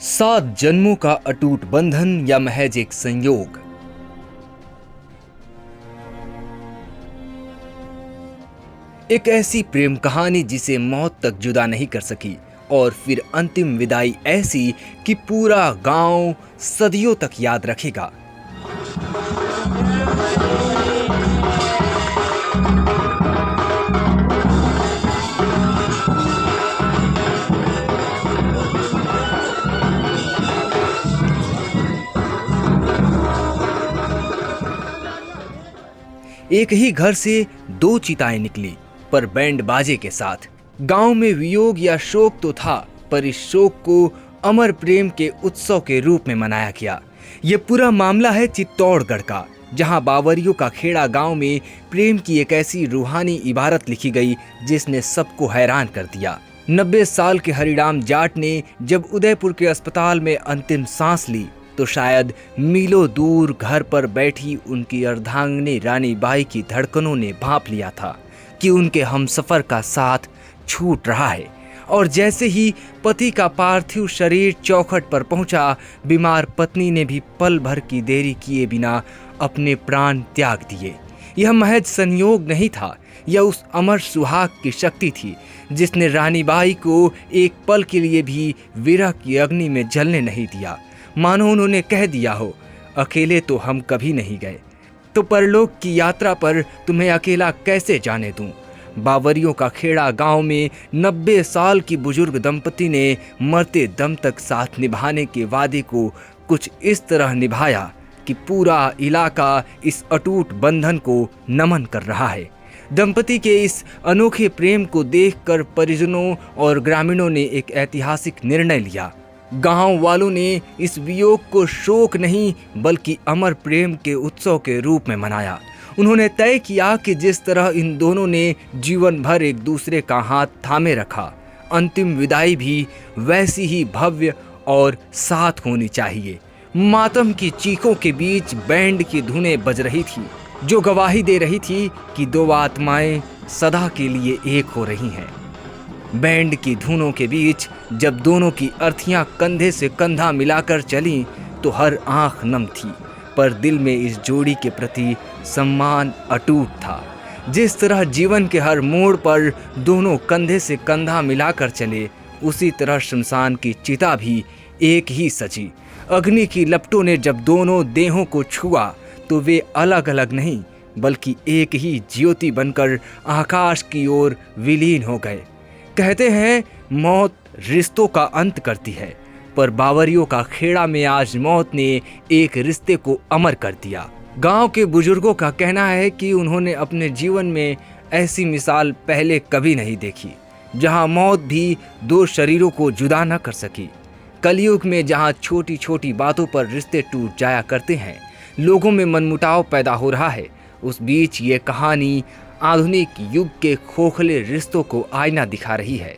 7 जन्मों का अटूट बंधन या महज एक संयोग। एक ऐसी प्रेम कहानी जिसे मौत तक जुदा नहीं कर सकी और फिर अंतिम विदाई ऐसी कि पूरा गांव सदियों तक याद रखेगा। एक ही घर से 2 चिताएं निकली, पर बैंड बाजे के साथ। गांव में वियोग या शोक तो था, पर इस शोक को अमर प्रेम के उत्सव के रूप में मनाया गया। ये पूरा मामला है चित्तौड़गढ़ का, जहां बावरियों का खेड़ा गांव में प्रेम की एक ऐसी रूहानी इबारत लिखी गई जिसने सबको हैरान कर दिया। 90 साल के हरिराम जाट ने जब उदयपुर के अस्पताल में अंतिम सांस ली तो शायद मीलों दूर घर पर बैठी उनकी अर्धांगिनी रानी बाई की धड़कनों ने भांप लिया था कि उनके हमसफर का साथ छूट रहा है। और जैसे ही पति का पार्थिव शरीर चौखट पर पहुंचा, बीमार पत्नी ने भी पल भर की देरी किए बिना अपने प्राण त्याग दिए। यह महज संयोग नहीं था, यह उस अमर सुहाग की शक्ति थी जिसने रानी बाई को एक पल के लिए भी विरह की अग्नि में जलने नहीं दिया। मानो उन्होंने कह दिया हो, अकेले तो हम कभी नहीं गए, तो परलोक की यात्रा पर तुम्हें अकेला कैसे जाने दूं। बावरियों का खेड़ा गांव में 90 साल की बुजुर्ग दंपति ने मरते दम तक साथ निभाने के वादे को कुछ इस तरह निभाया कि पूरा इलाका इस अटूट बंधन को नमन कर रहा है। दंपति के इस अनोखे प्रेम को देखकर परिजनों और ग्रामीणों ने एक ऐतिहासिक निर्णय लिया। गांव वालों ने इस वियोग को शोक नहीं बल्कि अमर प्रेम के उत्सव के रूप में मनाया। उन्होंने तय किया कि जिस तरह इन दोनों ने जीवन भर एक दूसरे का हाथ थामे रखा, अंतिम विदाई भी वैसी ही भव्य और साथ होनी चाहिए। मातम की चीखों के बीच बैंड की धुनें बज रही थी, जो गवाही दे रही थी कि 2 आत्माएं सदा के लिए एक हो रही हैं। बैंड की धुनों के बीच जब दोनों की अर्थियां कंधे से कंधा मिलाकर चलीं तो हर आंख नम थी, पर दिल में इस जोड़ी के प्रति सम्मान अटूट था। जिस तरह जीवन के हर मोड़ पर दोनों कंधे से कंधा मिलाकर चले, उसी तरह शमशान की चिता भी एक ही सजी। अग्नि की लपटों ने जब दोनों देहों को छुआ तो वे अलग अलग नहीं बल्कि एक ही ज्योति बनकर आकाश की ओर विलीन हो गए। कहते हैं मौत रिश्तों का अंत करती है, पर बावरियों का खेड़ा में आज मौत ने एक रिश्ते को अमर कर दिया। गांव के बुजुर्गों का कहना है कि उन्होंने अपने जीवन में ऐसी मिसाल पहले कभी नहीं देखी, जहां मौत भी 2 शरीरों को जुदा न कर सकी। कलयुग में जहां छोटी छोटी बातों पर रिश्ते टूट जाया करते हैं, लोगों में मनमुटाव पैदा हो रहा है, उस बीच ये कहानी आधुनिक युग के खोखले रिश्तों को आईना दिखा रही है।